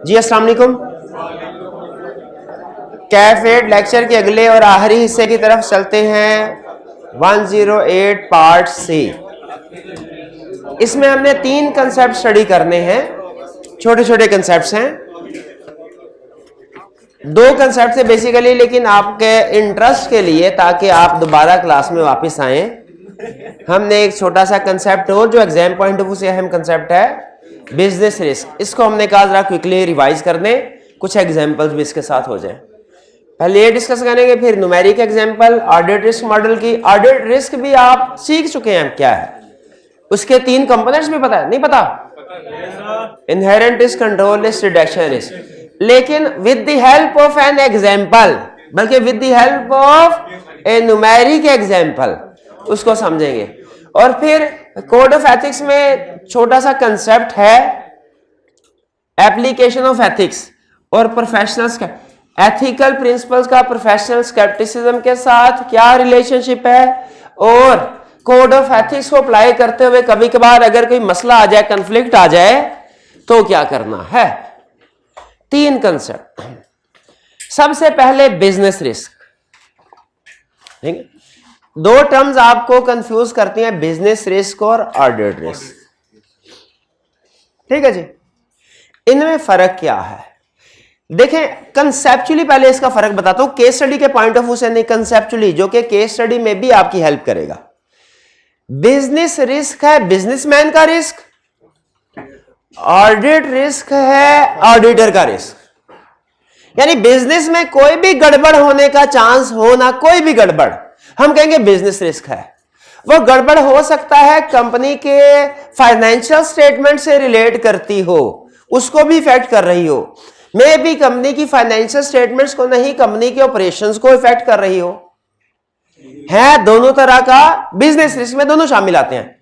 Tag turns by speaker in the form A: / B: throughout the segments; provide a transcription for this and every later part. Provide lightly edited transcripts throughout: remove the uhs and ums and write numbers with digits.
A: जी अस्सलाम वालेकुम। कैफेड लेक्चर के अगले और आखिरी हिस्से की तरफ चलते हैं। 108 पार्ट सी। इसमें हमने 3 कंसेप्ट स्टडी करने हैं, छोटे छोटे कंसेप्ट्स हैं। 2 कंसेप्ट थे बेसिकली, लेकिन आपके इंटरेस्ट के लिए, ताकि आप दोबारा क्लास में वापस आए, हमने एक छोटा सा कंसेप्ट और जो एग्जाम पॉइंट ऑफ व्यू से अहम कंसेप्ट है, बिजनेस रिस्क, इसको हमने कहा जरा क्विकली रिवाइज कर दें, कुछ एग्जांपल्स भी इसके साथ हो जाए। पहले ये डिस्कस करेंगे, फिर numeric example, audit risk model की। ऑडिट रिस्क भी आप सीख चुके हैं क्या है, उसके 3 कंपोनेंट्स भी पता है? नहीं पता? Inherent risk, control risk, reduction risk. लेकिन with the help of an example, बल्कि with the help of a numeric example उसको समझेंगे। और फिर कोड ऑफ एथिक्स में छोटा सा कंसेप्ट है, एप्लीकेशन ऑफ एथिक्स और प्रोफेशनल एथिकल प्रिंसिपल्स का प्रोफेशनल स्केप्टिसिज्म के साथ क्या रिलेशनशिप है, और कोड ऑफ एथिक्स को अप्लाई करते हुए कभी कभार अगर कोई मसला आ जाए, कंफ्लिक्ट आ जाए, तो क्या करना है। 3 कंसेप्ट। सबसे पहले बिजनेस रिस्क। ठीक है, 2 टर्म्स आपको कंफ्यूज करती हैं, बिजनेस रिस्क और ऑडिट रिस्क। ठीक है जी, इनमें फर्क क्या है? देखें, कंसेप्चुअली पहले इसका फर्क बताता हूं, केस स्टडी के पॉइंट ऑफ व्यू से नहीं, कंसेप्चुअली, जो कि केस स्टडी में भी आपकी हेल्प करेगा। बिजनेस रिस्क है बिजनेसमैन का रिस्क, ऑडिट रिस्क है ऑडिटर का रिस्क। यानी बिजनेस में कोई भी गड़बड़ होने का चांस हो ना, कोई भी गड़बड़, हम कहेंगे बिजनेस रिस्क है। वो गड़बड़ हो सकता है कंपनी के फाइनेंशियल स्टेटमेंट से रिलेट करती हो, उसको भी इफेक्ट कर रही हो, मे भी कंपनी की फाइनेंशियल स्टेटमेंट्स को नहीं, कंपनी के ऑपरेशंस को इफेक्ट कर रही हो। है दोनों तरह का बिजनेस रिस्क में, दोनों शामिल आते हैं।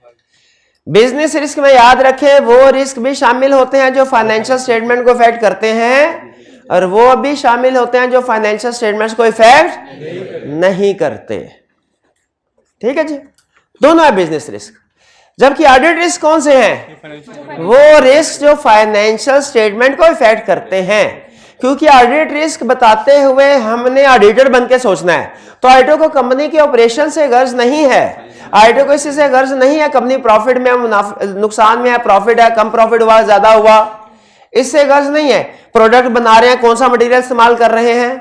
A: बिजनेस रिस्क में याद रखें, वो रिस्क भी शामिल होते हैं जो फाइनेंशियल स्टेटमेंट को इफेक्ट करते हैं, और वो भी शामिल होते हैं जो फाइनेंशियल स्टेटमेंट्स को इफेक्ट नहीं करते। ठीक है जी, दोनों है बिजनेस रिस्क। जबकि ऑडिट रिस्क कौन से हैं? वो रिस्क जो फाइनेंशियल स्टेटमेंट को इफेक्ट करते हैं। क्योंकि ऑडिट रिस्क बताते हुए हमने ऑडिटर बन के सोचना है, तो ऑडिटर को कंपनी के ऑपरेशन से गर्ज नहीं है, ऑडिटर को इसी से गर्ज नहीं है कंपनी प्रॉफिट में है, नुकसान में है, प्रॉफिट है, कम प्रॉफिट हुआ, ज्यादा हुआ, इससे गर्ज नहीं है। प्रोडक्ट बना रहे हैं, कौन सा मटेरियल इस्तेमाल कर रहे हैं,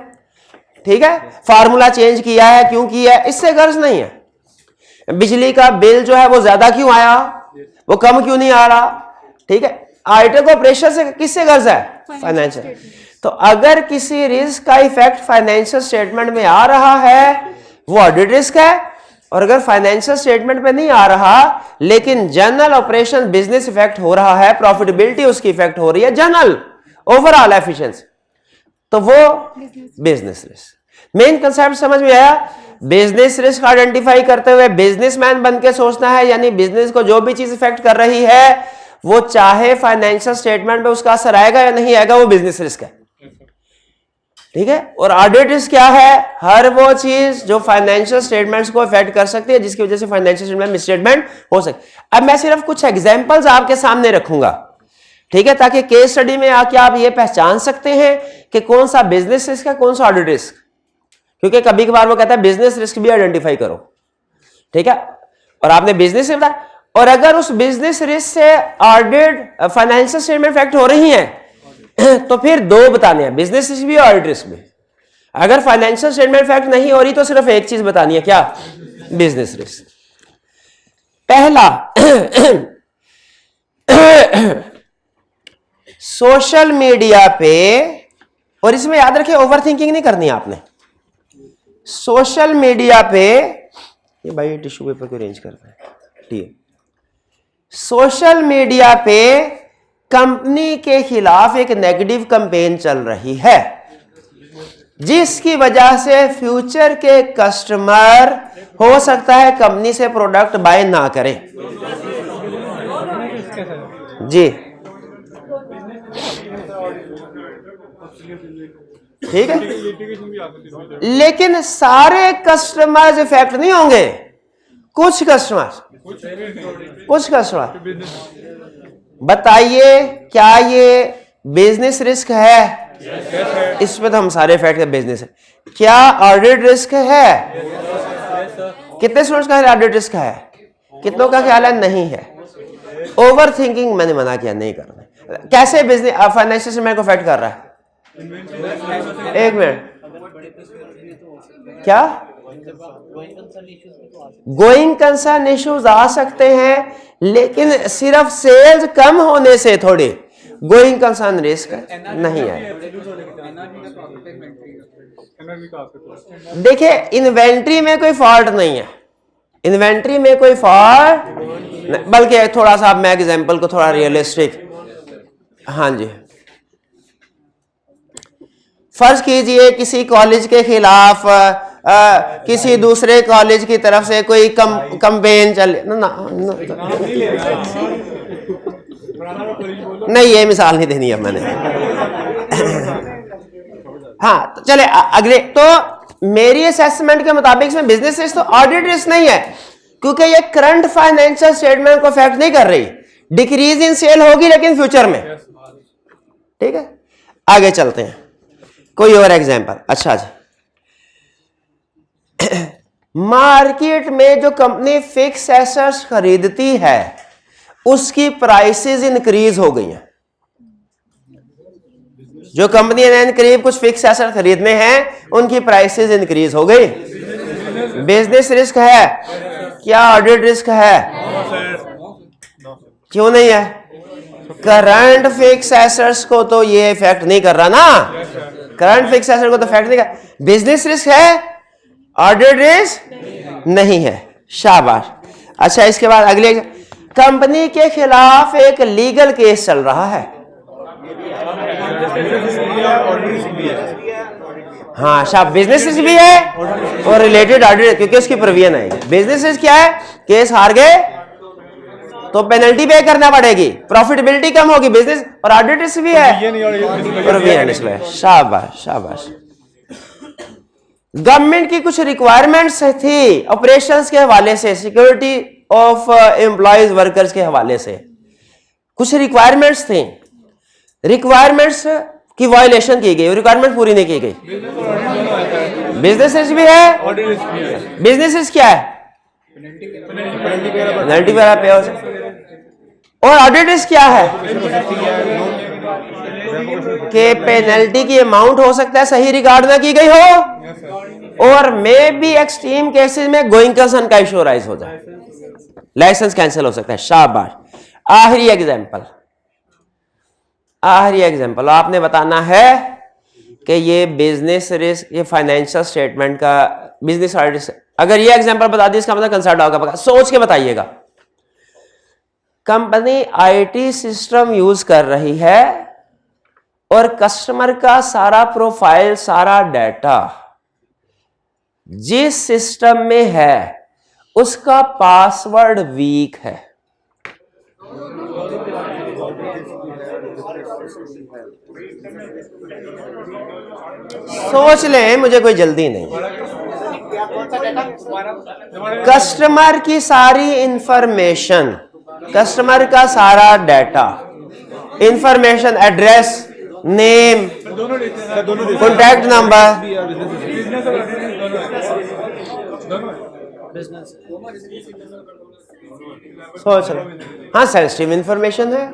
A: ठीक है, फार्मूला चेंज किया है, क्यों किया है, इससे गर्ज नहीं है। बिजली का बिल जो है वो ज्यादा क्यों आया, वो कम क्यों नहीं आ रहा, ठीक है। ऑडिटर को प्रेशर से किससे गर्ज है? फाइनेंशियल। तो अगर किसी रिस्क का इफेक्ट फाइनेंशियल स्टेटमेंट में आ रहा है, वो ऑडिट रिस्क है। और अगर फाइनेंशियल स्टेटमेंट में नहीं आ रहा, लेकिन जनरल ऑपरेशन बिजनेस इफेक्ट हो रहा है, प्रॉफिटेबिलिटी उसकी इफेक्ट हो रही है, जनरल ओवरऑल एफिशिएंसी, तो वो बिजनेस रिस्क। मेन कंसेप्ट समझ में आया? बिजनेस रिस्क आइडेंटिफाई करते हुए बिजनेसमैन बन के सोचना है, यानी बिजनेस को जो भी चीज इफेक्ट कर रही है, वो चाहे फाइनेंशियल स्टेटमेंट में उसका असर आएगा या नहीं आएगा, वो बिजनेस रिस्क है। ठीक है। और ऑडिट रिस्क क्या है? हर वो चीज जो फाइनेंशियल स्टेटमेंट्स को इफेक्ट कर सकती है, जिसकी वजह से फाइनेंशियल स्टेटमेंट मिसस्टेटमेंट हो सकती है। अब मैं सिर्फ कुछ एग्जांपल्स आपके सामने रखूंगा, ठीक है, ताकि केस स्टडी में आके आप ये पहचान सकते हैं कि कौन सा बिजनेस रिस्क है, कौन सा ऑडिट रिस्क। क्योंकि कभी कभार वो कहता है बिजनेस रिस्क भी आइडेंटिफाई करो, ठीक है, और आपने बिजनेस से बताया, और अगर उस बिजनेस रिस्क से ऑडिट फाइनेंशियल स्टेटमेंट इफेक्ट हो रही हैं, तो फिर 2 बताने हैं, बिजनेस रिस्क भी और ऑडिट रिस्क भी। अगर फाइनेंशियल स्टेटमेंट इफेक्ट नहीं हो रही तो सिर्फ एक चीज बतानी है, क्या? Business risk. पहला सोशल मीडिया पे, और इसमें याद रखें ओवर थिंकिंग नहीं करनी है आपने। सोशल मीडिया पे, ये भाई टिश्यू पेपर को अरेंज करना है, ठीक है। सोशल मीडिया पे कंपनी के खिलाफ एक नेगेटिव कैंपेन चल रही है, जिसकी वजह से फ्यूचर के कस्टमर हो सकता है कंपनी से प्रोडक्ट बाय ना करें। जी, ठीक है, लेकिन सारे कस्टमर्स इफेक्ट नहीं होंगे, कुछ कस्टमर। बताइए क्या ये बिजनेस रिस्क है? इसमें तो हम सारे फैक्ट का बिजनेस है। क्या ऑडिट रिस्क है? कितने स्टूडेंट्स का ऑडिट रिस्क है? कितनों का ख्याल है नहीं है? ओवर थिंकिंग मैंने मना किया, नहीं करना। कैसे बिजनेस फाइनेंशियल स्टेटमेंट को अफेक्ट कर रहा है? एक मिनट, क्या गोइंग कंसर्न इश्यूज आ सकते हैं, लेकिन सिर्फ सेल्स कम होने से थोड़ी गोइंग कंसर्न रिस्क नहीं है। देखिए, इन्वेंट्री में कोई फॉल्ट नहीं है, इन्वेंट्री में कोई फॉल्ट, बल्कि थोड़ा सा मैं एग्जांपल को थोड़ा रियलिस्टिक, हाँ जी, फर्ज कीजिए किसी कॉलेज के खिलाफ किसी दूसरे कॉलेज की तरफ से कोई कंपेन चले नहीं, ये मिसाल नहीं देनी है मैंने। हाँ, तो चले अगले। तो मेरी असेसमेंट के मुताबिक इसमें बिजनेस रिस्क तो ऑडिट रिस्क नहीं है, क्योंकि ये करंट फाइनेंशियल स्टेटमेंट को अफेक्ट नहीं कर रही। डिक्रीज इन सेल होगी लेकिन फ्यूचर में, ठीक है। आगे चलते हैं, कोई और एग्जांपल। अच्छा जी, मार्केट में जो कंपनी फिक्स एसेट्स खरीदती है उसकी प्राइसेस इंक्रीज हो गई हैं। जो कंपनी ने करीब कुछ फिक्स एसेट खरीदने हैं उनकी प्राइसेस इंक्रीज हो गई। बिजनेस रिस्क है? क्या ऑडिट रिस्क है? क्यों नहीं है? करंट फिक्स एसेट्स को तो ये इफेक्ट नहीं कर रहा ना, करंट फिक्स एसेट को तो इफेक्ट नहीं कर। बिजनेस रिस्क है, ऑडिट रिस्क नहीं है। शाबाश। अच्छा, इसके बाद अगले, कंपनी के खिलाफ एक लीगल केस चल रहा है। हाँ, शाबाश, बिजनेस रिस्क भी है और रिलेटेड ऑडिट, क्योंकि उसकी प्रोविजन है। बिजनेस रिस्क क्या है? केस हार गए तो पेनल्टी पे करना पड़ेगी, प्रॉफिटेबिलिटी कम होगी। बिजनेस और ऑडिट रिस्क भी है, प्रोविजन इसमें। शाबाश शाबाश। गवर्नमेंट की कुछ रिक्वायरमेंट्स थी ऑपरेशंस के हवाले से, सिक्योरिटी ऑफ एम्प्लॉयज वर्कर्स के हवाले से कुछ रिक्वायरमेंट्स थी, रिक्वायरमेंट्स की वायलेशन की गई, रिक्वायरमेंट पूरी नहीं की गई। बिजनेस रिस्क भी है। बिजनेस रिस्क क्या है? पेनल्टी वगैरह पे हो सकती। और ऑडिट रिस्क क्या है? कि पेनल्टी की अमाउंट हो सकता है सही रिकॉर्ड ना की गई हो, और मे बी एक्सट्रीम केसेस में गोइंग कंसर्न का इशू राइज हो जाए, लाइसेंस कैंसिल हो सकता है। शाबाश। आखिरी एग्जांपल, आखिरी एग्जांपल आपने बताना है कि ये बिजनेस रिस्क, ये फाइनेंशियल स्टेटमेंट का बिजनेस ऑडिट। अगर ये एग्जांपल बता दी इसका मतलब कंसर्न होगा, सोच के बताइएगा। कंपनी आईटी सिस्टम यूज कर रही है और कस्टमर का सारा प्रोफाइल, सारा डाटा जिस सिस्टम में है उसका पासवर्ड वीक है। सोच लें, मुझे कोई जल्दी नहीं। कस्टमर की सारी इंफॉर्मेशन, कस्टमर का सारा data, information, address, name, contact number, सोच लो। हाँ, सेंसिटिव इंफॉर्मेशन है,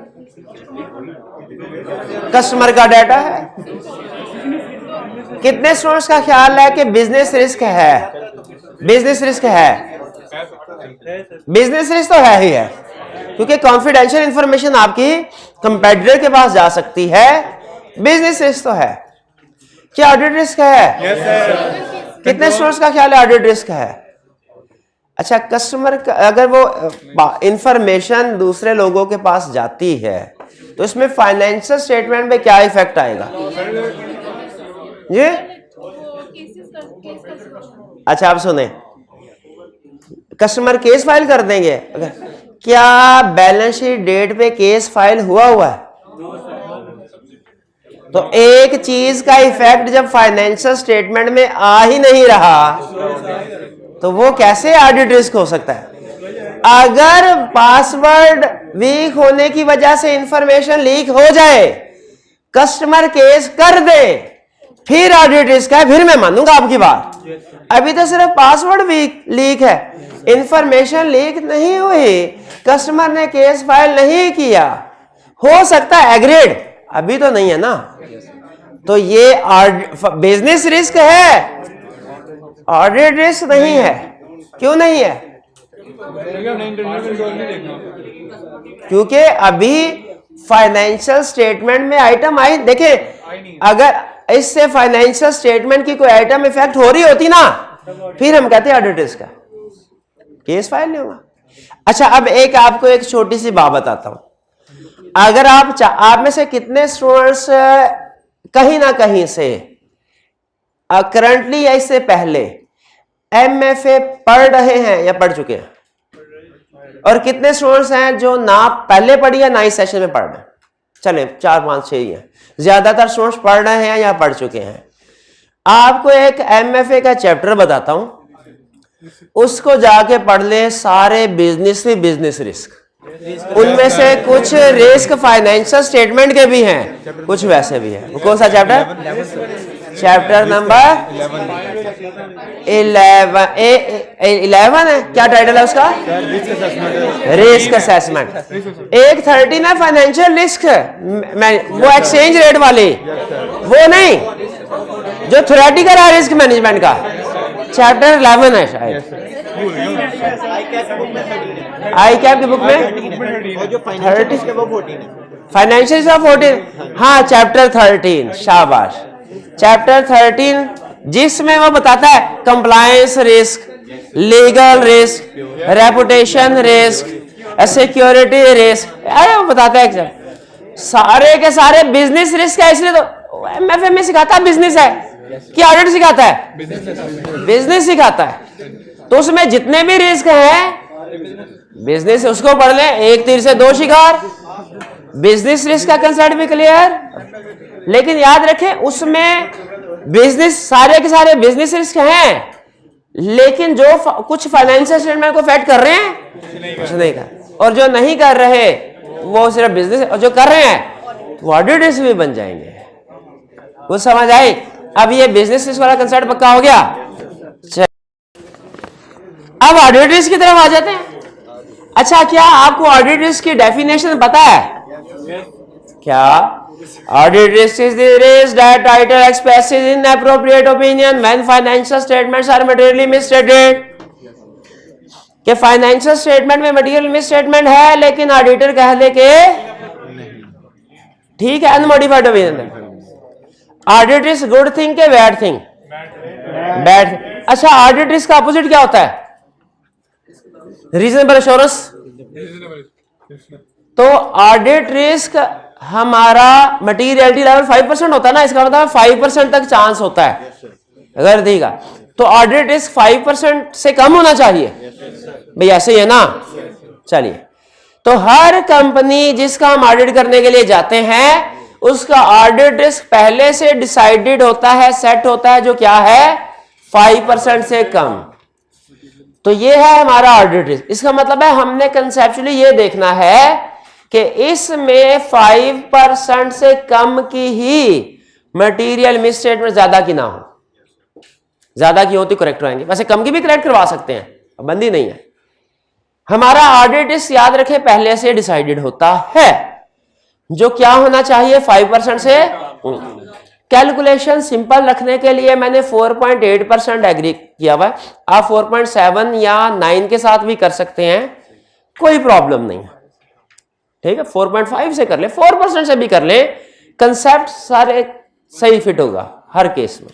A: कस्टमर का डाटा है। कितने स्टूडेंट्स का ख्याल है कि बिजनेस रिस्क है? बिजनेस रिस्क है? बिजनेस रिस्क तो है ही है, क्योंकि कॉन्फिडेंशियल इंफॉर्मेशन आपकी कंपेटिटर के पास जा सकती है। बिजनेस रिस्क तो है। क्या ऑडिट रिस्क है? कितने स्टूडेंट्स का ख्याल है ऑडिट रिस्क है? अच्छा, कस्टमर का अगर वो इंफॉर्मेशन दूसरे लोगों के पास जाती है तो इसमें फाइनेंशियल स्टेटमेंट में क्या इफेक्ट आएगा जी? अच्छा, आप सुने, कस्टमर केस फाइल कर देंगे। क्या बैलेंस शीट डेट पे केस फाइल हुआ है? तो एक चीज का इफेक्ट जब फाइनेंशियल स्टेटमेंट में आ ही नहीं रहा तो वो कैसे ऑडिट रिस्क हो सकता है? अगर पासवर्ड वीक होने की वजह से इंफॉर्मेशन लीक हो जाए कस्टमर केस कर दे, फिर ऑडिट रिस्क है, फिर मैं मानूंगा आपकी बात। अभी तो सिर्फ पासवर्ड भी लीक है, इंफॉर्मेशन लीक नहीं हुई, कस्टमर ने केस फाइल नहीं किया, हो सकता है एग्रीड, अभी तो नहीं है ना। तो ये बिजनेस रिस्क है, ऑडिट रिस्क नहीं है। क्यों नहीं है? क्योंकि अभी फाइनेंशियल स्टेटमेंट में आइटम आई, देखें अगर इससे फाइनेंशियल स्टेटमेंट की कोई आइटम इफेक्ट हो रही होती ना, फिर हम कहते हैं ऑडिट रिस्क का, केस फाइल नहीं होगा। अच्छा, अब एक आपको एक छोटी सी बात बताता हूं। अगर आप में से कितने स्टूडेंट्स कहीं ना कहीं से करंटली या इससे पहले MFA पढ़ रहे हैं या पढ़ चुके हैं, और कितने स्टूडेंट्स हैं जो ना पहले पढ़ी या ना इस सेशन में पढ़ रहे हैं? चले 4 5 6 ही हैं, ज्यादातर स्टूडेंट्स पढ़ रहे हैं या पढ़ चुके हैं। आपको एक MFA का चैप्टर बताता हूं, उसको जाके पढ़ ले, सारे बिजनेस रिस्क, उनमें से कुछ रिस्क फाइनेंशियल स्टेटमेंट के भी हैं, कुछ वैसे भी हैं। कौन सा चैप्टर? चैप्टर नंबर 11 है। क्या टाइटल है उसका? Risk assessment. एक 13 है फाइनेंशियल रिस्क, वो एक्सचेंज रेट वाली, वो नहीं, जो थ्योरेटिकल है रिस्क मैनेजमेंट का, चैप्टर 11 है शायद आई कैप की बुक में, फाइनेंशियल का 14, हाँ चैप्टर 13, शाबाश, चैप्टर 13, जिसमें वो बताता है compliance risk, legal risk, reputation risk, security risk, अरे वो बताता है सारे के सारे बिजनेस रिस्क है। इसलिए तो MFA में सिखाता है बिजनेस है कि ऑडिट सिखाता है, बिजनेस सिखाता है। तो उसमें जितने भी रिस्क हैं बिजनेस, उसको पढ़ लें, एक तीर से दो शिकार, बिजनेस रिस्क का कंसेप्ट भी क्लियर। लेकिन याद रखें उसमें बिजनेस, सारे के सारे बिजनेस रिस्क हैं, लेकिन जो कुछ फाइनेंशियल स्टेटमेंट को अफेक्ट कर रहे हैं कुछ नहीं कर, और जो नहीं कर रहे वो सिर्फ बिजनेस, और जो कर रहे हैं वो ऑडिट रिस्क भी बन जाएंगे। कुछ समझ आई? अब ये बिजनेस रिस्क वाला कंसेप्ट पक्का हो गया। अब ऑडिट रिस्क की तरफ आ जाते हैं। अच्छा, क्या आपको ऑडिट रिस्क की डेफिनेशन पता है? क्या? Audit risk is the risk that title expresses inappropriate opinion when financial statements are materially misstated। कि फाइनेंशियल स्टेटमेंट में मटेरियल मिसस्टेटमेंट है, लेकिन ऑडिटर कह दे के ठीक है, unmodified opinion. Audit risk good thing के बैड थिंग? बैड। अच्छा, ऑडिट रिस्क का अपोजिट क्या होता है? Reasonable assurance. तो ऑडिट रिस्क हमारा मटीरियलिटी लेवल 5% होता है ना, इसका मतलब 5% तक चांस होता है अगर देगा, तो ऑडिट रिस्क 5% से कम होना चाहिए भाई, ऐसे ही है ना। चलिए, तो हर कंपनी जिसका हम ऑडिट करने के लिए जाते हैं उसका ऑडिट रिस्क पहले से डिसाइडेड होता है, सेट होता है, जो क्या है 5% से कम। तो ये है हमारा ऑडिट रिस्क। इसका मतलब है हमने कंसेप्चुअली ये देखना है कि इसमें 5% से कम की ही मटेरियल मिसस्टेटमेंट ज्यादा की ना हो, ज्यादा की होती करेक्ट रहेंगे, वैसे कम की भी करेक्ट करवा सकते हैं, बंदी नहीं है। हमारा ऑडिट रिस्क याद रखें पहले से डिसाइडेड होता है, जो क्या होना चाहिए 5% से। कैलकुलेशन सिंपल रखने के लिए मैंने 4.8% एग्री किया हुआ है, आप 4.7 या 9 के साथ भी कर सकते हैं, कोई प्रॉब्लम नहीं है, ठीक है। 4.5 से कर ले, 4% से भी कर ले, कंसेप्ट सारे सही फिट होगा हर केस में।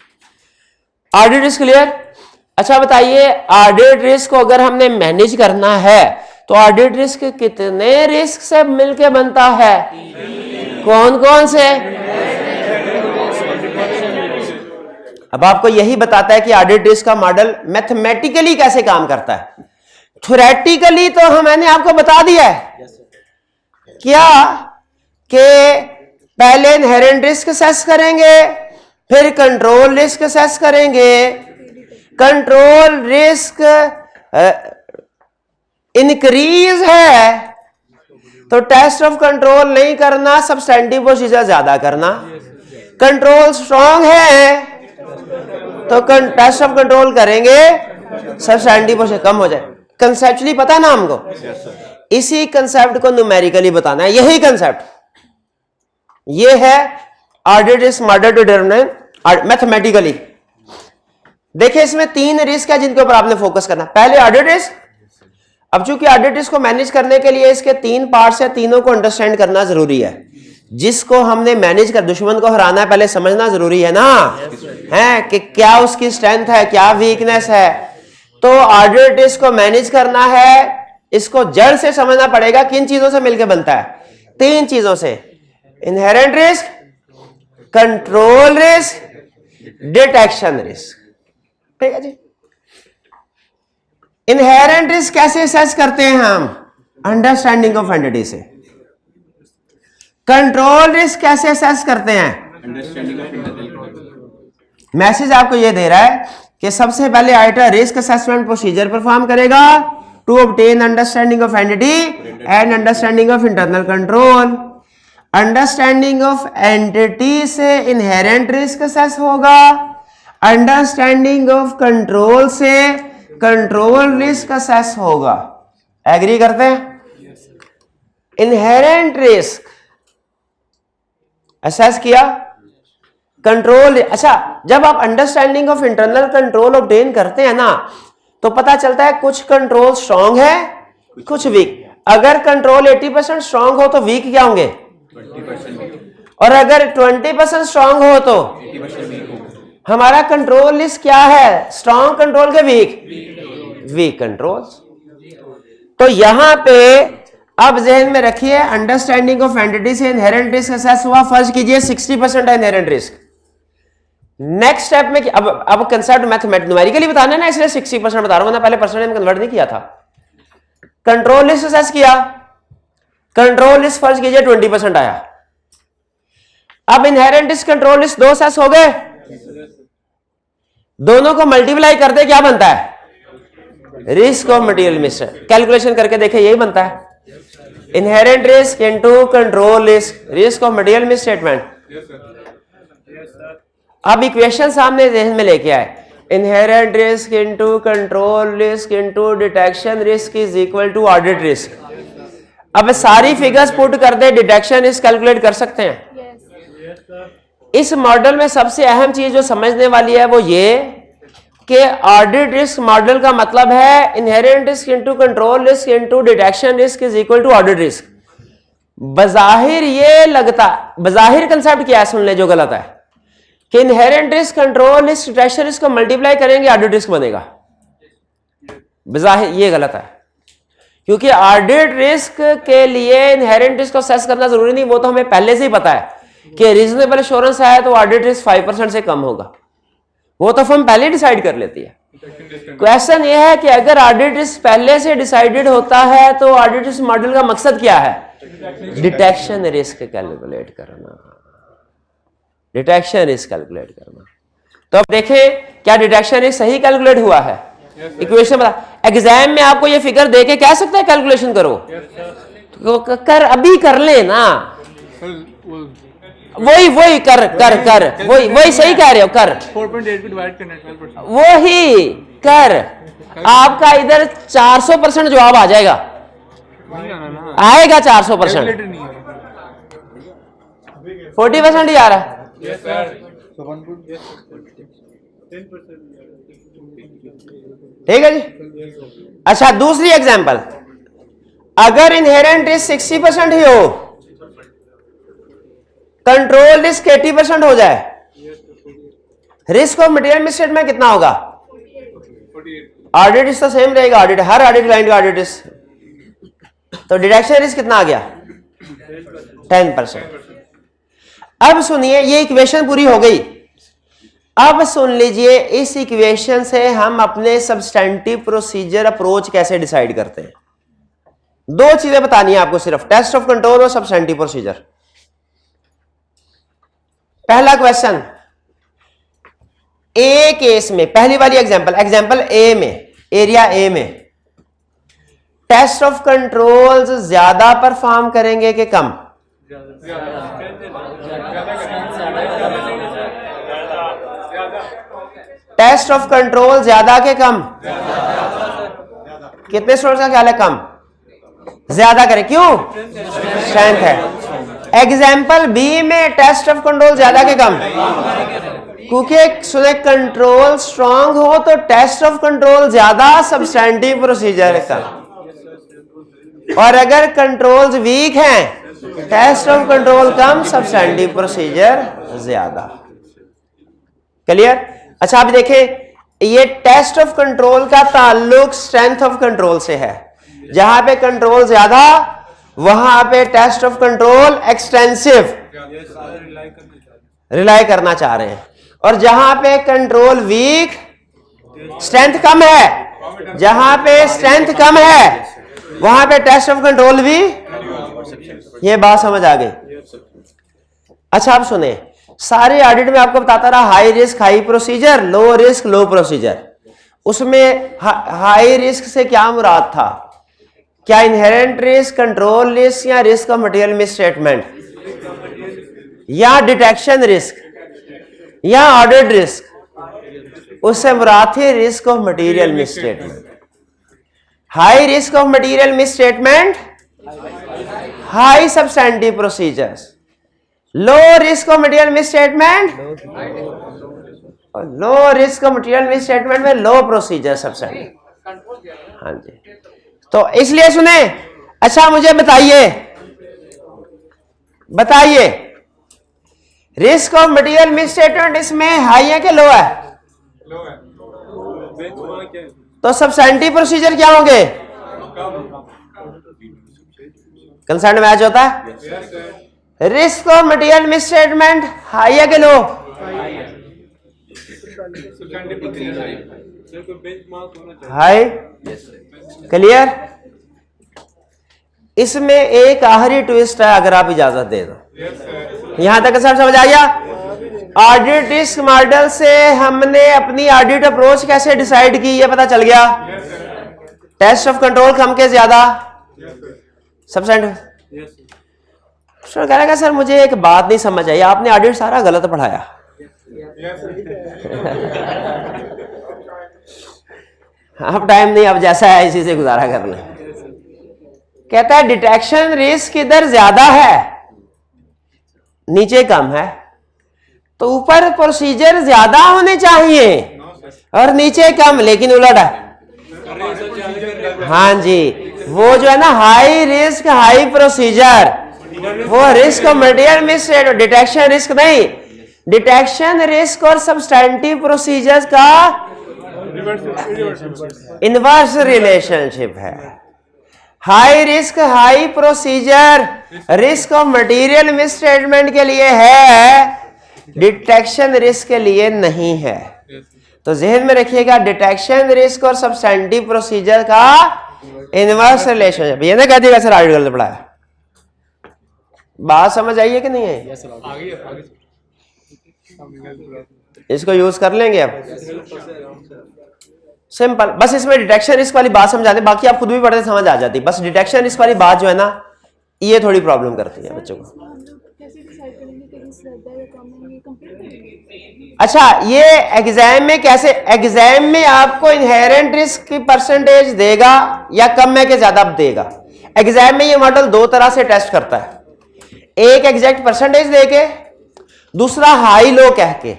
A: Audit risk clear? अच्छा बताइए, ऑडिट रिस्क को अगर हमने मैनेज करना है तो ऑडिट रिस्क कितने रिस्क से मिलके बनता है? कौन कौन से? अब आपको यही बताता है कि ऑडिट रिस्क का मॉडल मैथमेटिकली कैसे काम करता है। थ्योरेटिकली तो मैंने आपको बता दिया है क्या कि पहले इनहेरेंट रिस्क असेस करेंगे, फिर कंट्रोल रिस्क असेस करेंगे। कंट्रोल रिस्क इंक्रीज है तो टेस्ट ऑफ कंट्रोल नहीं करना, सब्सटेंटिव प्रोसीजर ज्यादा करना। कंट्रोल स्ट्रांग है तो टेस्ट ऑफ कंट्रोल करेंगे, सब्सटेंटिव प्रोसीजर कम हो जाए। कंसेप्चुअली पता है ना हमको? इसी कंसेप्ट को न्यूमेरिकली बताना है, यही कंसेप्ट ये है audit risk model to determine mathematically. देखिए इसमें 3 रिस्क है जिनके ऊपर आपने फोकस करना। पहले ऑडिट रिस्क। अब चूंकि ऑडिट रिस्क को मैनेज करने के लिए इसके 3 पार्ट्स है, तीनों को अंडरस्टैंड करना जरूरी है। जिसको हमने मैनेज कर, दुश्मन को हराना है, पहले समझना जरूरी है ना, है कि क्या उसकी स्ट्रेंथ है, क्या वीकनेस है। तो ऑडिट रिस्क को मैनेज करना है, इसको जड़ से समझना पड़ेगा। किन चीजों से मिलकर बनता है? 3 चीजों से, inherent risk, control risk, detection risk. ठीक है जी। इनहेरेंट रिस्क कैसे असेस करते हैं हम? अंडरस्टैंडिंग ऑफ एंटिटी से। कंट्रोल रिस्क कैसे असेस करते हैं? मैसेज आपको यह दे रहा है कि सबसे पहले auditor risk assessment procedure perform करेगा to obtain understanding of entity and understanding of internal control. Understanding of entity से इनहेरेंट रिस्क असेस होगा, अंडरस्टैंडिंग ऑफ कंट्रोल से कंट्रोल रिस्क असेस होगा। एग्री करते हैं? इनहेरेंट रिस्क असेस किया, control. अच्छा, जब आप understanding of internal control obtain करते हैं ना, तो पता चलता है कुछ कंट्रोल स्ट्रांग है, कुछ वीक। अगर कंट्रोल 80% स्ट्रांग हो तो वीक क्या होंगे? 20%। और अगर 20% स्ट्रांग हो तो हमारा कंट्रोल लिस्ट क्या है? स्ट्रांग कंट्रोल के वीक कंट्रोल। तो यहां पे अब जहन में रखिए, अंडरस्टैंडिंग ऑफ एंटिटी से इनहेरेंट रिस्क असेस हुआ। फर्ज कीजिए 60% है इनहेरेंट रिस्क। नेक्स्ट स्टेप में अब कंसेप्ट मैथमेटिकली न्यूमेरिकली बताना है ना, इसलिए 60% बता रहा हूं, मैंने पहले परसेंटेज में कन्वर्ट नहीं किया था। कंट्रोल लिस्ट असेस किया, कंट्रोल लिस्ट फर्ज कीजिए 20% आया। अब inherent risk control list 2 assess हो गए, दोनों को मल्टीप्लाई कर दे, क्या बनता है? Risk of material mixture. Calculation करके देखे, यही बनता है, inherent risk into control risk, risk of material misstatement. अब इक्वेशन सामने जहन में लेके आए, inherent risk into control risk into detection risk is equal to audit risk. अब सारी फिगर्स पुट कर दे, डिटेक्शन रिस्क कैलकुलेट कर सकते हैं। इस मॉडल में सबसे अहम चीज जो समझने वाली है वो ये कि ऑडिट रिस्क मॉडल का मतलब है inherent risk into control risk into detection risk is equal to audit risk. बजाहिर ये लगता, बजाहिर कंसेप्ट क्या है, सुन ले जो गलत है, कि inherent risk control risk detection risk को मल्टीप्लाई करेंगे ऑडिट रिस्क बनेगा। बजाहिर ये गलत है, क्योंकि ऑडिट रिस्क के लिए इनहेरेंट रिस्क को असेस करना जरूरी नहीं, वो तो हमें पहले से ही पता है कि रीजनेबल एश्योरेंस है तो ऑडिट रिस्क 5% से कम होगा, वो तो हम पहले डिसाइड कर लेती है। क्वेश्चन ये है कि अगर ऑडिट रिस्क पहले से डिसाइडेड होता है तो ऑडिट रिस्क मॉडल का मकसद क्या है? डिटेक्शन रिस्क कैलकुलेट करना, डिटेक्शन रिस्क कैलकुलेट करना। तो अब देखें क्या डिटेक्शन रिस्क सही कैलकुलेट हुआ है? इक्वेशन बता, एग्जाम में आपको ये फिगर देके कह सकते हैं कैलकुलेशन करो, तो कर, अभी कर ले ना, वही कर वही सही कह रहे हो, कर 4.8 को डिवाइड करना 12%, वही कर। आपका इधर 400% जवाब आ जाएगा, आएगा 400%, 40% ही आ रहा है। ठीक है जी। अच्छा, दूसरी एग्जांपल, अगर इनहेरेंट रिस्क 60% ही हो, कंट्रोल रिस्क 80% हो जाए, risk of material miss statement कितना होगा? ऑडिट रिस्क तो सेम रहेगा, ऑडिट हर ऑडिट क्लाइंट का ऑडिट रिस्क। तो डिटेक्शन रिस्क कितना आ गया? 10%। अब सुनिए, ये इक्वेशन पूरी हो गई। अब सुन लीजिए, इस इक्वेशन से हम अपने सब्सटेंटिव प्रोसीजर अप्रोच कैसे डिसाइड करते हैं। 2 चीजें बतानी है आपको सिर्फ, टेस्ट ऑफ कंट्रोल और सब्सटेंटिव प्रोसीजर। पहला क्वेश्चन, ए केस में, पहली वाली एग्जांपल ए में, एरिया ए में टेस्ट ऑफ कंट्रोल्स ज्यादा परफॉर्म करेंगे कि कम? टेस्ट ऑफ कंट्रोल ज्यादा के कम? कितने स्टूडेंट्स का ख्याल है कम? ज्यादा करें, क्यों? स्ट्रेंथ है। एग्जाम्पल बी में टेस्ट ऑफ कंट्रोल ज्यादा के कम? क्योंकि सुने कंट्रोल स्ट्रांग हो तो टेस्ट ऑफ कंट्रोल ज्यादा, सब्सटैंटिव प्रोसीजर कम। और अगर कंट्रोल्स वीक हैं, टेस्ट ऑफ कंट्रोल कम, सब्सटैंटिव प्रोसीजर ज्यादा। क्लियर? अच्छा आप देखें, ये टेस्ट ऑफ कंट्रोल का ताल्लुक स्ट्रेंथ ऑफ कंट्रोल से है। जहां पे कंट्रोल ज्यादा वहां पे test of control extensive rely करना चाह रहे हैं, और जहां पे कंट्रोल वीक, स्ट्रेंथ कम है, जहां पे स्ट्रेंथ कम है वहां पे टेस्ट ऑफ कंट्रोल भी। ये बात समझ आ गई? अच्छा आप सुने, सारे ऑडिट में आपको बताता रहा high risk high procedure, low risk low procedure. उसमें हाई रिस्क से क्या मुराद था? क्या इनहेरेंट रिस्क, कंट्रोल रिस्क, या रिस्क ऑफ मटेरियल मिसस्टेटमेंट, या डिटेक्शन रिस्क, या ऑडिट रिस्क? उससे मुराद थी risk of material misstatement. High risk of material misstatement, high substantive procedures. Low risk of material misstatement, low risk of material misstatement में low procedure substantive. हाँ जी, तो इसलिए सुने। अच्छा मुझे बताइए रिस्क ऑफ मटेरियल मिसस्टेटमेंट इसमें हाई है कि लो है? लो है। तो सब्सटैंटिव प्रोसीजर क्या होंगे? कंसर्न मैच होता है। Risk of material misstatement high है कि लो? हाई। क्लियर? इसमें एक आखिरी ट्विस्ट है, अगर आप इजाजत दे दो। यहां तक सब समझ आ गया? ऑडिट रिस्क मॉडल से हमने अपनी ऑडिट अप्रोच कैसे डिसाइड की, ये पता चल गया। टेस्ट ऑफ कंट्रोल कम के ज्यादा, सब्सटैंटिव। कह रहा सर मुझे एक बात नहीं समझ आई, आपने ऑडिट सारा गलत पढ़ाया। अब टाइम नहीं, अब जैसा है इसी से गुजारा कर लें। कहता है डिटेक्शन रिस्क इधर ज्यादा है, नीचे कम है, तो ऊपर प्रोसीजर ज्यादा होने चाहिए और नीचे कम, लेकिन उलट है। हाँ जी, वो जो है ना हाई रिस्क हाई प्रोसीजर, वो risk of material misstatement, detection risk नहीं। डिटेक्शन रिस्क और सब्सटैंटिव प्रोसीजर्स का इनवर्स रिलेशनशिप है। High risk high procedure risk of material misstatement के लिए है, डिटेक्शन रिस्क के लिए नहीं है। तो जहन में रखिएगा डिटेक्शन रिस्क और सब्सटैंटिव प्रोसीजर का इनवर्स रिलेशनशिप। ये ना कह दिएगा सर आर्टिकल पढ़ाया। बात समझ आई है कि नहीं है? इसको यूज कर लेंगे अब। सिंपल, बस इसमें डिटेक्शन रिस्क वाली बात समझा दें, बाकी आप खुद भी पढ़ते समझ आ जाती। बस डिटेक्शन रिस्क वाली बात जो है ना, ये थोड़ी प्रॉब्लम करती है बच्चों को। अच्छा, ये एग्जाम में कैसे? एग्जाम में आपको इनहेरेंट रिस्क की परसेंटेज देगा या कम है कि ज्यादा देगा? एग्जाम में ये मॉडल दो तरह से टेस्ट करता है, एक एग्जैक्ट परसेंटेज देके, दूसरा हाई लो कह के।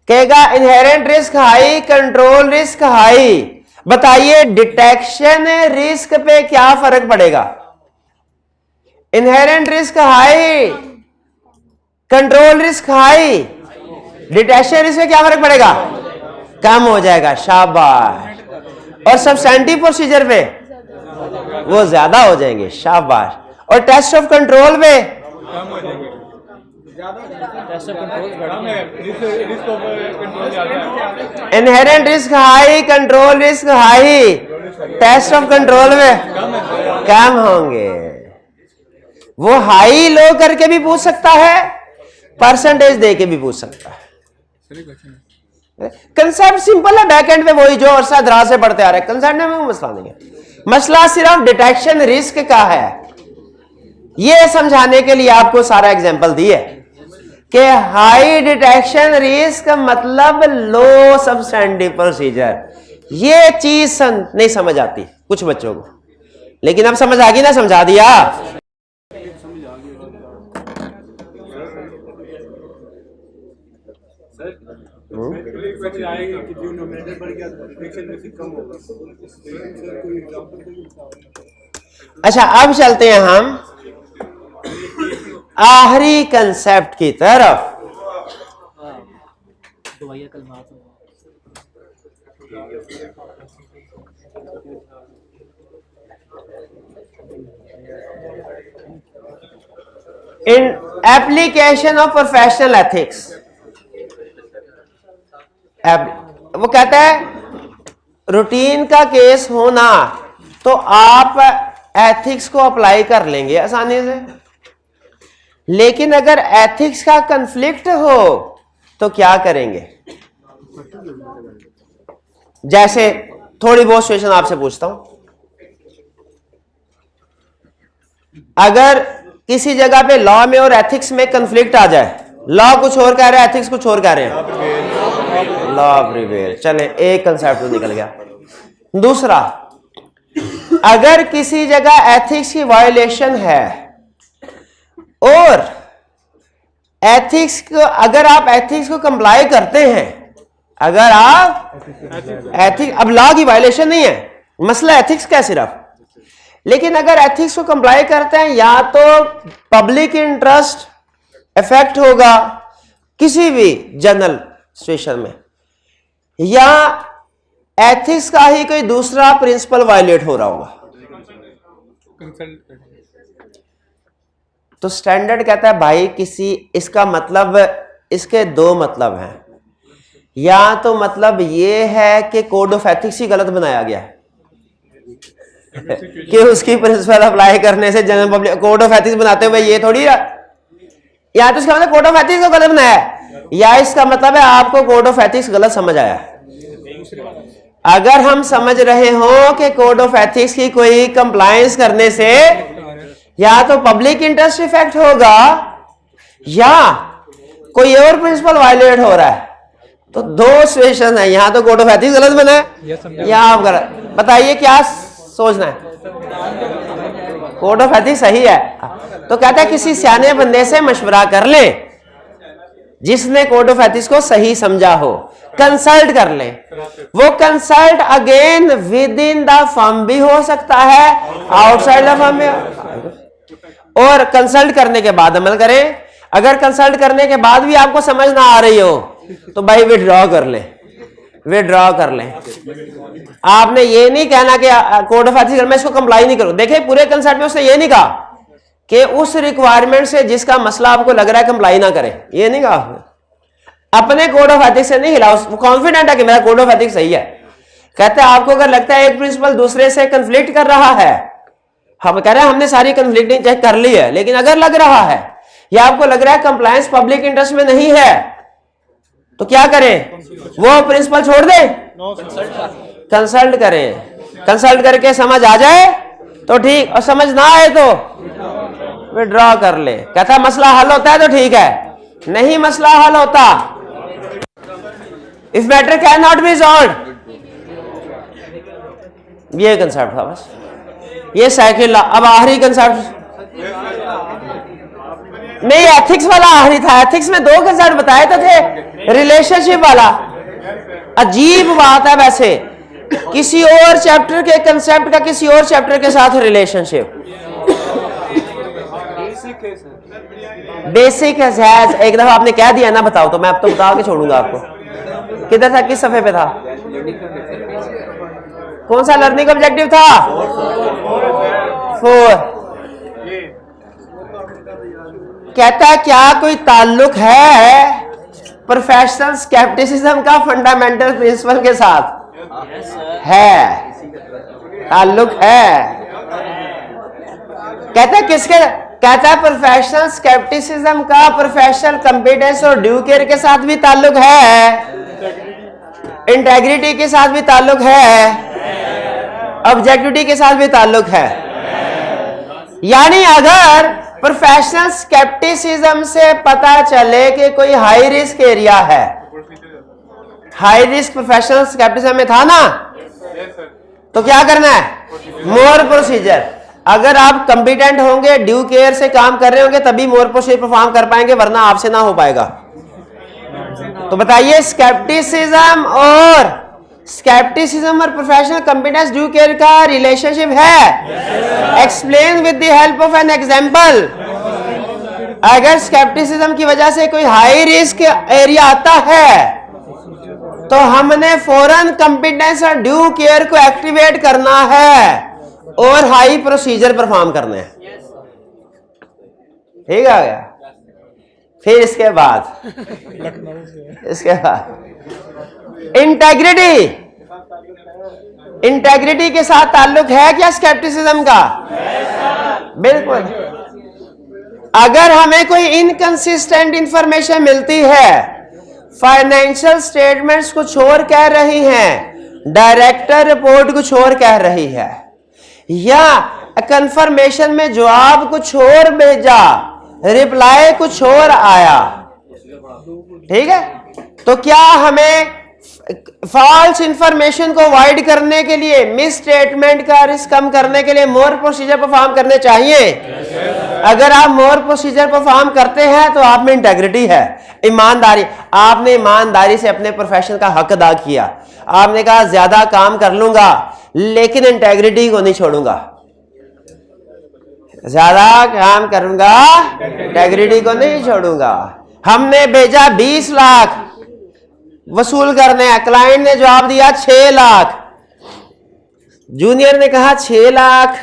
A: कहेगा inherent risk high, control risk high. बताइए डिटेक्शन रिस्क पे क्या फर्क पड़ेगा? Inherent risk high, control risk high, detection risk में क्या फर्क पड़ेगा? कम हो जाएगा, शाबाश। और सब्सटैंटिव प्रोसीजर पे वो ज्यादा हो जाएंगे, शाबाश। और टेस्ट ऑफ कंट्रोल पे inherent risk high, control risk high, test of control में कम होंगे। वो हाई लो करके भी पूछ सकता है, परसेंटेज दे के भी पूछ सकता है। कंसेप्ट सिंपल है, बैक एंड पे वही जो अरसा दराज से पढ़ते आ रहे हैं, कंसेप्ट में मसला नहीं है। मसला सिर्फ डिटेक्शन रिस्क का है। यह समझाने के लिए आपको सारा एग्जांपल दिए कि हाई डिटेक्शन रिस्क मतलब लो सबस्टैंडिंग प्रोसीजर। ये चीज नहीं समझ आती कुछ बच्चों को, लेकिन अब समझ आ गई ना, समझा दिया। अच्छा, अब चलते हैं हम आखिरी कंसेप्ट की तरफ। इन एप्लीकेशन ऑफ प्रोफेशनल एथिक्स, वो कहता है रूटीन का केस होना तो आप एथिक्स को अप्लाई कर लेंगे आसानी से, लेकिन अगर एथिक्स का कंफ्लिक्ट हो तो क्या करेंगे? जैसे थोड़ी बहुत सिचुएशन आपसे पूछता हूं। अगर किसी जगह पे लॉ में और एथिक्स में कंफ्लिक्ट आ जाए, लॉ कुछ और कह रहे हैं, एथिक्स कुछ और कह रहे हैं, लॉ प्रिवेल। चले, एक कंसेप्ट तो निकल गया। दूसरा, अगर किसी जगह एथिक्स की वायलेशन है और एथिक्स को, अगर आप एथिक्स को कंप्लाई करते हैं, अगर आप एथिक्स, अब लॉ की वायलेशन नहीं है, मसला एथिक्स का सिर्फ, लेकिन अगर एथिक्स को कंप्लाई करते हैं, या तो पब्लिक इंटरेस्ट इफेक्ट होगा किसी भी जनरल सिचुएशन में, या एथिक्स का ही कोई दूसरा प्रिंसिपल वायलेट हो रहा होगा, तो स्टैंडर्ड कहता है भाई किसी, इसका मतलब, इसके दो मतलब हैं। या तो मतलब ये है कि कोड ऑफ एथिक्स ही गलत बनाया गया है कि उसकी प्रिंसिपल अप्लाई करने से general public, code of ethics बनाते हुए ये थोड़ी, या तो इसका मतलब कोड ऑफ एथिक्स को गलत बनाया है, या इसका मतलब है आपको कोड ऑफ एथिक्स गलत समझ आया है। अगर हम समझ रहे हो कि कोड ऑफ एथिक्स की कोई कंप्लायंस करने से या तो पब्लिक इंटरेस्ट इफेक्ट होगा या कोई और प्रिंसिपल वायलेट हो रहा है, तो दो सिचुएशन है, यहां तो कोड ऑफ एथिक्स गलत बना है या आप गलत। बताइए क्या सोचना है? कोड ऑफ एथिक्स सही है। तो कहता है किसी सियाने बंदे से मशवरा कर ले जिसने कोड ऑफ एथिक्स को सही समझा हो, कंसल्ट कर ले। वो consult again with in the firm भी हो सकता है, आउटसाइड द फर्म भी, और कंसल्ट करने के बाद अमल करें। अगर कंसल्ट करने के बाद भी आपको समझ ना आ रही हो तो भाई विड्रॉ कर ले, विड्रॉ कर ले। आपने ये नहीं कहना कि कोड ऑफ एथिक्स मैं इसको कंप्लाई नहीं करूं। देखिए पूरे कंसल्ट में उसने ये नहीं कहा कि उस रिक्वायरमेंट से जिसका मसला आपको लग रहा है कंप्लाई ना करें, ये नहीं कहा। अपने कोड ऑफ एथिक्स से नहीं हिला, वो कॉन्फिडेंट है कि मेरा कोड ऑफ एथिक्स सही है। कहते हैं आपको अगर लगता है एक प्रिंसिपल दूसरे से कंफ्लिक्ट कर रहा है, हम कह रहे हैं हमने सारी कंफ्लिक्टिंग चेक कर ली है, लेकिन अगर लग रहा है या आपको लग रहा है कंप्लायंस पब्लिक इंटरेस्ट में नहीं है, तो क्या करें? वो प्रिंसिपल छोड़ दें, कंसल्ट करें। कंसल्ट करके समझ आ जाए तो ठीक, और समझ ना आए तो विड्रॉ कर ले। कहता मसला हल होता है तो ठीक है, नहीं मसला हल होता, if matter can not be solved, ये कंसेप्ट था बस, ये साइकिल। अब आखिरी कंसेप्ट नहीं, एथिक्स वाला आखिरी था। एथिक्स में दो कंसेप्ट बताए तो थे, रिलेशनशिप वाला। अजीब बात है वैसे, किसी और चैप्टर के कंसेप्ट का किसी और चैप्टर के साथ रिलेशनशिप, बेसिक है। एक दफा आपने कह दिया ना बताओ, तो मैं अब तो बता के छोड़ूंगा आपको। किधर था, किस सफे पे था, कौन सा लर्निंग ऑब्जेक्टिव था? 4। कहता है क्या कोई ताल्लुक है प्रोफेशनल स्केप्टिसिज्म का फंडामेंटल प्रिंसिपल के साथ? है, ताल्लुक है। कहता है किसके? कहता है प्रोफेशनल स्केप्टिसिज्म का प्रोफेशनल कंपिटेंस और ड्यू केयर के साथ भी ताल्लुक है, इंटेग्रिटी के साथ भी ताल्लुक है, ऑब्जेक्टिविटी के साथ भी ताल्लुक है। यानी अगर प्रोफेशनल स्केप्टिसिज्म से पता चले कि कोई हाई रिस्क एरिया है, हाई रिस्क प्रोफेशनल स्केप्टिसिज्म में था ना, तो क्या करना है? मोर प्रोसीजर। अगर आप कंपिटेंट होंगे, ड्यू केयर से काम कर रहे होंगे, तभी मोर प्रोसीजर परफॉर्म कर पाएंगे, वरना आपसे ना हो पाएगा। तो बताइए, स्केप्टिसिज्म और प्रोफेशनल कंपिटेंस ड्यू केयर का रिलेशनशिप है? Explain with the help of an example. अगर स्केप्टिसिज्म की वजह से कोई हाई रिस्क एरिया आता है, तो हमने फौरन कंपिटेंस और ड्यू केयर को एक्टिवेट करना है और हाई प्रोसीजर परफॉर्म करने हैं। ठीक आ गया? फिर इसके बाद इंटेग्रिटी के साथ ताल्लुक है क्या स्केप्टिसिज्म का? बिल्कुल। अगर हमें कोई इनकंसिस्टेंट इंफॉर्मेशन मिलती है, फाइनेंशियल स्टेटमेंट्स कुछ और कह रही हैं, डायरेक्टर रिपोर्ट कुछ और कह रही है, या कंफर्मेशन में जवाब कुछ और भेजा, रिप्लाई कुछ और आया, ठीक है, तो क्या हमें फॉल्स इंफॉर्मेशन को अवॉइड करने के लिए, मिस स्टेटमेंट का रिस्क कम करने के लिए मोर प्रोसीजर परफॉर्म करने चाहिए? अगर आप मोर प्रोसीजर परफॉर्म करते हैं तो आप में इंटेग्रिटी है, ईमानदारी। आपने ईमानदारी से अपने प्रोफेशन का हक अदा किया। आपने कहा ज्यादा काम कर लूंगा लेकिन इंटेग्रिटी को नहीं छोड़ूंगा, ज्यादा काम करूंगा इंटेग्रिटी को नहीं छोड़ूंगा। हमने भेजा 20 लाख वसूल करने हैं, क्लाइंट ने जवाब दिया 6 लाख। जूनियर ने कहा 6 लाख,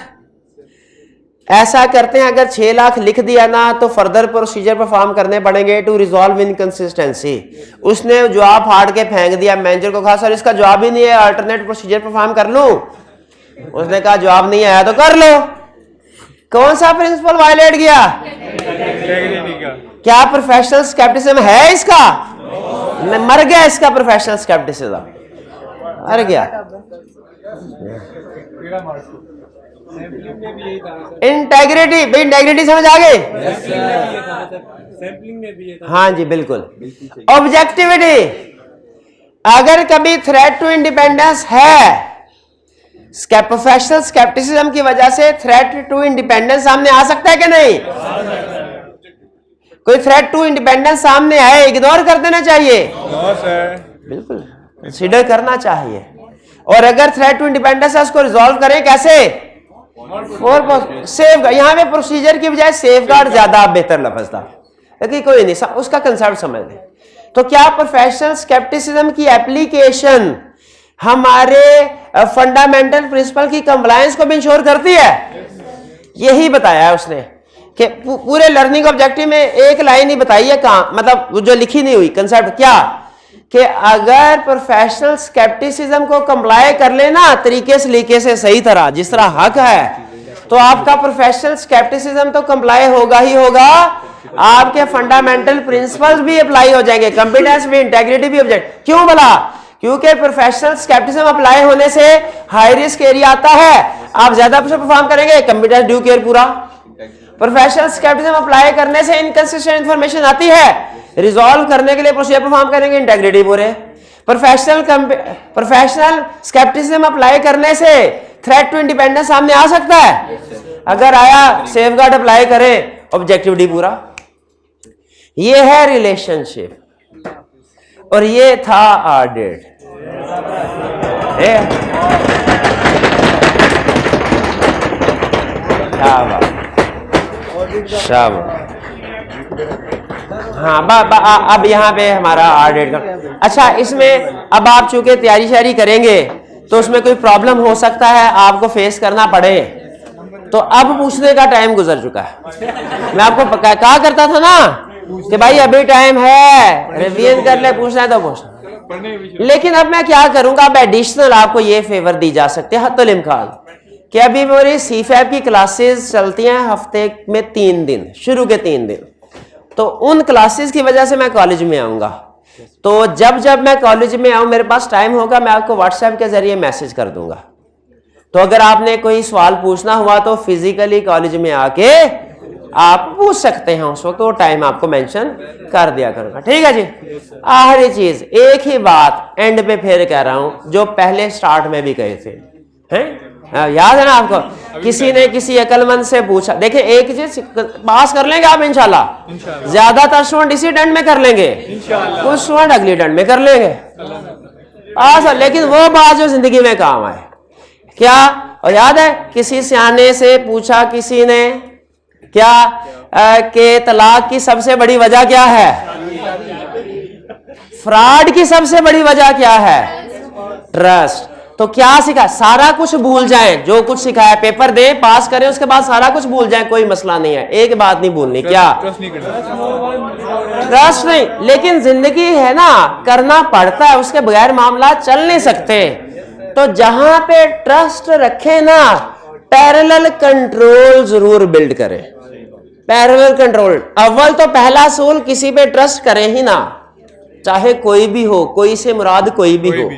A: ऐसा करते हैं अगर 6 लाख लिख दिया ना तो फर्दर प्रोसीजर परफॉर्म करने पड़ेंगे टू रिजॉल्व इनकंसिस्टेंसी। उसने जवाब फाड़ के फेंक दिया, मैनेजर को कहा सर इसका जवाब ही नहीं है, अल्टरनेट प्रोसीजर परफॉर्म कर लूं? उसने कहा जवाब नहीं आया तो कर लो। कौन सा प्रिंसिपल वायलेट किया? क्या प्रोफेशनल स्केप्टिसिज्म है इसका? मर गया इसका प्रोफेशनल स्केप्टिसिज्म, मर गया। इंटेग्रिटी, भाई इंटेग्रिटी समझ आ गई? हाँ जी बिल्कुल। ऑब्जेक्टिविटी, अगर कभी थ्रेट टू इंडिपेंडेंस है, प्रोफेशनल स्केप्टिसिज्म की वजह से थ्रेट टू इंडिपेंडेंस सामने आ सकता है कि नहीं? कोई थ्रेट टू इंडिपेंडेंस सामने आए, इग्नोर कर देना चाहिए? बिल्कुल कंसीडर करना चाहिए। और अगर थ्रेट टू इंडिपेंडेंस है उसको रिजॉल्व करें कैसे? सेफ, यहां पे प्रोसीजर की बजाय सेफगार्ड ज्यादा बेहतर लफ्ज था, लेकिन कोई नहीं, उसका कंसेप्ट समझ लें। तो क्या प्रोफेशनल स्केप्टिसिज्म की एप्लीकेशन हमारे फंडामेंटल प्रिंसिपल की कंप्लायंस को भी इंश्योर करती है? यही बताया है उसने कि पूरे लर्निंग ऑब्जेक्टिव में एक लाइन ही बताई है, कहां मतलब जो लिखी नहीं हुई कंसेप्ट, क्या कि अगर प्रोफेशनल स्केप्टिसिज्म को कंप्लाई कर लेना तरीके सलीके से सही तरह जिस तरह हक है, तो आपका प्रोफेशनल स्केप्टिसिज्म तो कंप्लाई होगा ही होगा, आपके फंडामेंटल प्रिंसिपल्स भी अप्लाई हो जाएंगे, कॉम्पिटेंस भी, इंटेग्रिटी भी ऑब्जेक्ट। क्यों भला? क्योंकि प्रोफेशनल स्केप्टिसिज्म अप्लाई होने से हाई रिस्क एरिया आता है, आप ज्यादा परफॉर्म करेंगे, कॉम्पिटेंस ड्यू केयर पूरा। प्रोफेशनल स्केप्टिसिज्म अप्लाई करने से इनकंसिस्टेंट इंफॉर्मेशन आती है, रिजॉल्व करने के लिए प्रोसीजर परफॉर्म करेंगे, इंटेग्रिटी पूरे। प्रोफेशनल स्केप्टिसिज्म अप्लाई करने से थ्रेट टू इंडिपेंडेंस सामने आ सकता है, अगर आया सेफगार्ड अप्लाई करें, ऑब्जेक्टिविटी पूरा। ये है रिलेशनशिप, और ये था ऑडिट। हाँ अब यहाँ पे हमारा ऑडिट का, अच्छा इसमें अब आप चूंकि तैयारी शारी करेंगे तो उसमें कोई प्रॉब्लम हो सकता है, आपको फेस करना पड़े, तो अब पूछने का टाइम गुजर चुका है। मैं आपको कहा करता था ना कि भाई अभी टाइम है, रिवीजन कर ले, पूछना है तो पूछना। लेकिन अब मैं क्या करूंगा, अब एडिशनल आपको ये फेवर दी जा सकती है हत्तुल इम्कान कि अभी मेरी सीफैब की क्लासेस चलती हैं हफ्ते में 3 दिन, शुरू के 3 दिन, तो उन क्लासेस की वजह से मैं कॉलेज में आऊंगा। तो जब जब मैं कॉलेज में आऊं, मेरे पास टाइम होगा, मैं आपको व्हाट्सएप के जरिए मैसेज कर दूंगा। तो अगर आपने कोई सवाल पूछना हुआ तो फिजिकली कॉलेज में आके आप पूछ सकते हैं, उस वक्त वो टाइम आपको मेंशन कर दिया करूंगा। ठीक है जी। आखिरी चीज, एक ही बात एंड पे फिर कह रहा हूं जो पहले स्टार्ट में भी कहे थे, हैं? याद है ना आपको? किसी ने किसी अकलमंद से पूछा, देखिए एक चीज पास कर लेंगे आप इंशाल्लाह, ज्यादातर स्टूडेंट इसी दंड में कर लेंगे, कुछ स्टूडेंट अगली दंड में कर लेंगे पास, लेकिन वो बात जो जिंदगी में काम आए क्या। और याद है किसी सियाने से पूछा किसी ने क्या कि तलाक की सबसे बड़ी वजह क्या है, फ्रॉड की सबसे बड़ी वजह क्या है, ट्रस्ट। तो क्या सिखा, सारा कुछ भूल जाएं, जो कुछ सिखाया पेपर दे पास करें, उसके बाद सारा कुछ भूल जाएं, कोई मसला नहीं है, एक बात नहीं भूलनी, क्या ट्रस्ट नहीं। लेकिन जिंदगी है ना, करना पड़ता है, उसके बगैर मामला चल नहीं सकते। तो जहां पे ट्रस्ट रखे ना, पैरेलल कंट्रोल जरूर बिल्ड करें। पैरेलल कंट्रोल, अव्वल तो पहला असूल, किसी पे ट्रस्ट करें ही ना, चाहे कोई भी हो, कोई से मुराद कोई भी हो,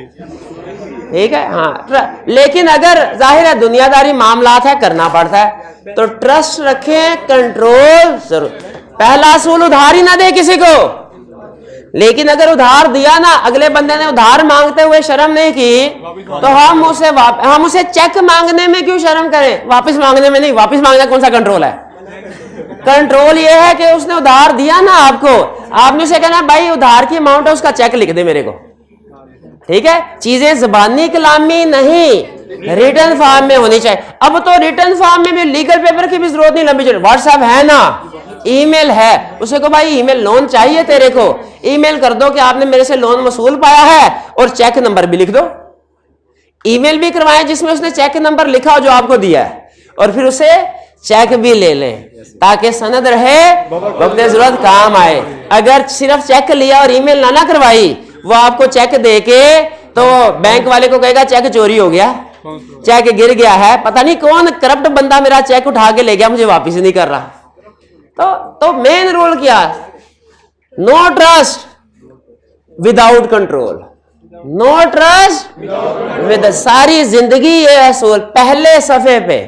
A: ठीक है। हाँ, लेकिन अगर जाहिर है दुनियादारी मामलात है, करना पड़ता है, तो ट्रस्ट रखें, कंट्रोल जरूर। पहला असूल, उधार ही ना दे किसी को। लेकिन अगर उधार दिया ना, अगले बंदे ने उधार मांगते हुए शर्म नहीं की, तो हम उसे चेक मांगने में क्यों शर्म करें, वापस मांगने में नहीं। वापस मांगना कौन सा कंट्रोल है? कंट्रोल ये है कि उसने उधार दिया ना आपको, आपने उसे कहना भाई उधार की अमाउंट है, उसका चेक लिख दे मेरे को, ठीक है। चीजें जबानी कलामी नहीं, रिटर्न फॉर्म में होनी चाहिए। अब तो रिटर्न फॉर्म में भी लीगल पेपर की भी जरूरत नहीं, लंबी चौड़ी व्हाट्सएप है ना, ईमेल है, उसे को भाई ईमेल लोन चाहिए तेरे को, ईमेल कर दो कि आपने मेरे से लोन वसूल पाया है, और चेक नंबर भी लिख दो। ईमेल भी करवाएं जिसमें उसने चेक नंबर लिखा हो जो आपको दिया है, और फिर उसे चेक भी ले लें, ताकि सनद रहे, वक्त जरूरत काम आए। अगर सिर्फ चेक लिया और ईमेल ना करवाई, वो आपको चेक देके तो बैंक वाले को कहेगा चेक चोरी हो गया, चेक गिर गया है, पता नहीं कौन करप्ट बंदा मेरा चेक उठा के ले गया, मुझे वापस नहीं कर रहा। तो मेन रूल क्या, no trust without control, no trust with. सारी जिंदगी ये असूल पहले सफे पे,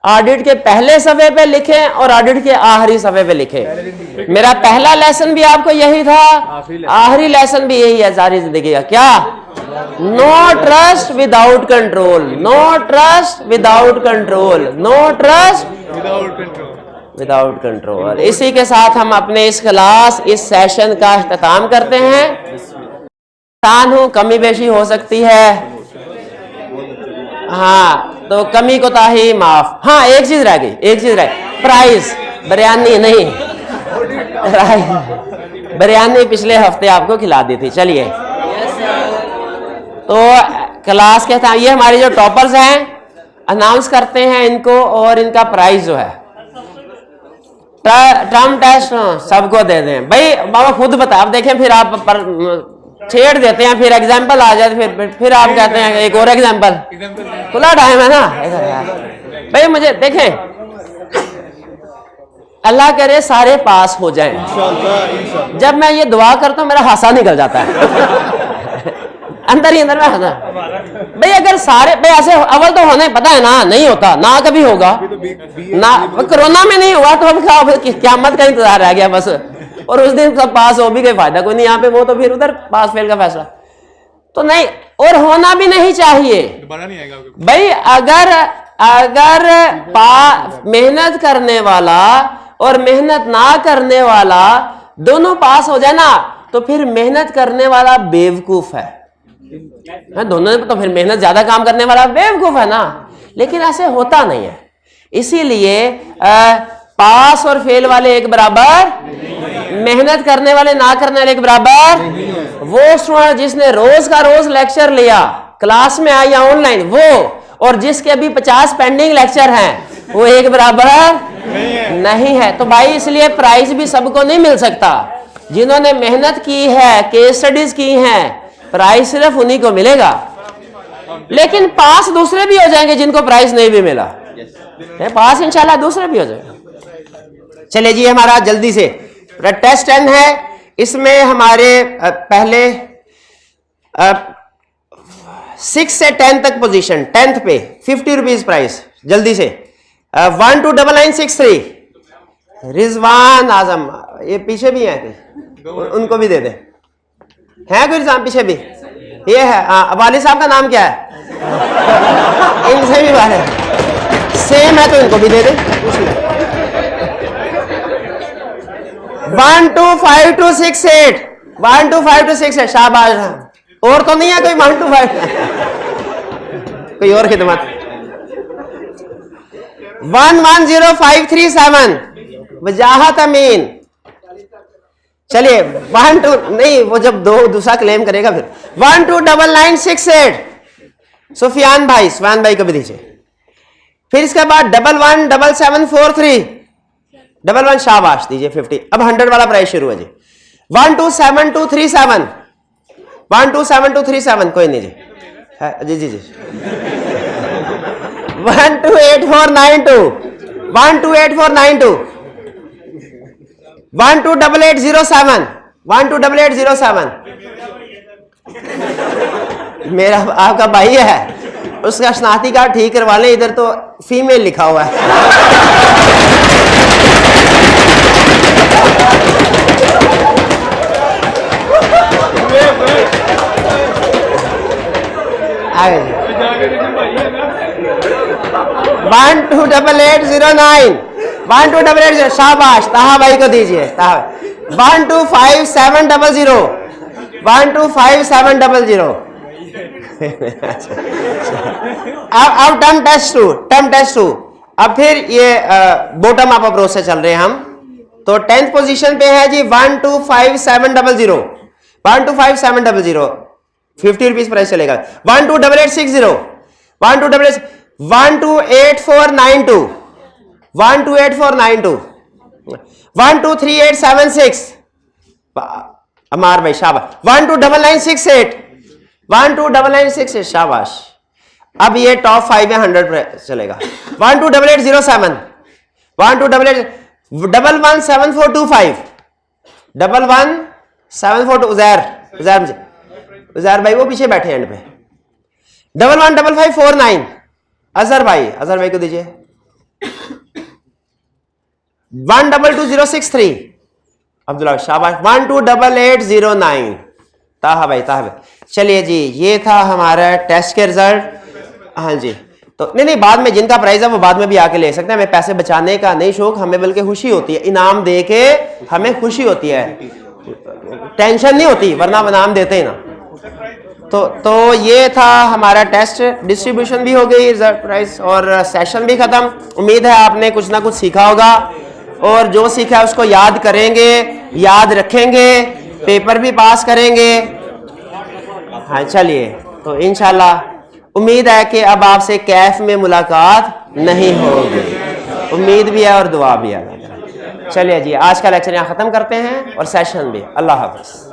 A: ऑडिट के पहले सफे पे लिखें और ऑडिट के आखिरी सफे पे लिखें। मेरा पहला लेसन भी आपको यही था, आखिरी लेसन भी यही है सारी जिंदगी का, क्या, no trust without control, no trust without control, no trust without control. इसी के साथ हम अपने इस क्लास, इस सेशन का इख्तिताम करते हैं। हूं, कमी बेशी हो सकती है, हाँ, तो कमी को ताही माफ। हाँ, एक चीज रह गई, प्राइस, बिरयानी नहीं, बिरयानी पिछले हफ्ते आपको खिला दी थी। चलिए, तो क्लास के ये हमारे जो टॉपर्स हैं अनाउंस करते हैं इनको, और इनका प्राइस जो है टर्म टेस्ट सबको दे दें। भाई बाबा खुद बता, आप देखें, फिर आप छेड़ देते हैं, फिर एग्जाम्पल आ जाए, फिर आप कहते हैं एक और एग्जाम्पल, खुला टाइम है ना भाई। मुझे देखें, अल्लाह करे सारे पास हो जाएं। जब मैं ये दुआ करता हूं मेरा हासा निकल जाता है अंदर ही अंदर में हंसा। भाई अगर सारे, भाई ऐसे अव्वल तो होने पता है ना, नहीं होता ना, कभी होगा ना, कोरोना में नहीं हुआ तो अब क़यामत का इंतजार रह गया बस, और उस दिन सब पास हो भी कोई फायदा कोई नहीं यहाँ पे, वो तो फिर उधर पास फेल का फैसला तो नहीं, और होना भी नहीं चाहिए। भाई अगर मेहनत करने वाला और मेहनत ना करने वाला दोनों पास हो जाए ना, तो फिर मेहनत करने वाला बेवकूफ है, दोनों तो फिर मेहनत ज्यादा काम करने वाला बेवकूफ है ना। लेकिन ऐसे होता नहीं है, इसीलिए पास और फेल वाले एक बराबर, मेहनत करने वाले ना करने वाले एक बराबर। वो स्टूडेंट जिसने रोज का रोज लेक्चर लिया, क्लास में आया ऑनलाइन, वो और जिसके अभी 50 पेंडिंग लेक्चर हैं, वो एक बराबर नहीं है। तो भाई इसलिए प्राइज भी सबको नहीं मिल सकता। जिन्होंने मेहनत की है, केस स्टडीज की हैं, प्राइज सिर्फ उन्हीं को मिलेगा। लेकिन पास दूसरे भी हो जाएंगे जिनको प्राइज नहीं भी मिला, पास इंशाल्लाह दूसरे भी हो जाएंगे। चलिए जी, हमारा जल्दी से टेस्ट 10 है। इसमें हमारे पहले 6 से 10 तक पोजीशन, 10th पे 50 रुपीज प्राइस, जल्दी से 129963 रिजवान आजम, ये पीछे भी है उनको भी दे दे, है कोई रिजवान पीछे भी? ये है वाले साहब का नाम क्या है? इनसे भी वाले सेम है तो इनको भी दे दे। 125268 125268 शाबाश। और तो नहीं है कोई 125 कोई और खिदमत? 110537 वजाहत अमीन। चलिए 12 नहीं, वो जब दूसरा क्लेम करेगा फिर 129968 सुफियान भाई, सुफियान भाई को भी दीजिए। फिर इसके बाद 117743 11 शाबाश दीजिए 50। अब 100 वाला प्राइस शुरू है जी। 127237 127237 कोई नहीं जी, जी जी जी। 128492 128492 128807 128807 मेरा आपका भाई है, उसका शनाख्ती कार्ड ठीक करवा लें, इधर तो फीमेल लिखा हुआ है। आगे 128809 1288 शाबाश, ताहा भाई को दीजिए। 125700 125700 अब टर्म टेस्ट टू। अब फिर ये बॉटम अप अप्रोच से चल रहे हैं हम। तो 10th पोजीशन पे है जी 125700 125700 50 रुपीज प्राइस चलेगा। 128860 128492 128492 123876 अमार भाई शाबाश। 129968 129968 शाबाश। अब ये टॉप 5 है, 100 चलेगा। 128807 1288 117425 11742 उजैर भाई वो पीछे बैठे एंड पे। 115549 अजहर भाई को दीजिए। 122063 अब्दुल्ला शाबाश। 128809 ताहा भाई चलिए जी, ये था हमारा टेस्ट के रिजल्ट। हाँ जी, तो नहीं बाद में जिनका प्राइस है वो बाद में भी आके ले सकते हैं। हमें पैसे बचाने का नहीं शौक, हमें बल्कि खुशी होती है, इनाम दे के हमें खुशी होती है, टेंशन नहीं होती, वरना इनाम देते ही ना। तो ये था हमारा टेस्ट, डिस्ट्रीब्यूशन भी हो गई, रिजल्ट प्राइस और सेशन भी खत्म। उम्मीद है आपने कुछ ना कुछ सीखा होगा और जो सीखा है उसको याद करेंगे, याद रखेंगे, पेपर भी पास करेंगे। हाँ चलिए, तो इंशाल्लाह उम्मीद है कि अब आपसे कैफ में मुलाकात नहीं होगी, उम्मीद भी है और दुआ भी है। चलिए जी, आज का लेक्चर यहाँ ख़त्म करते हैं और सेशन भी। अल्लाह हाफ़िज़।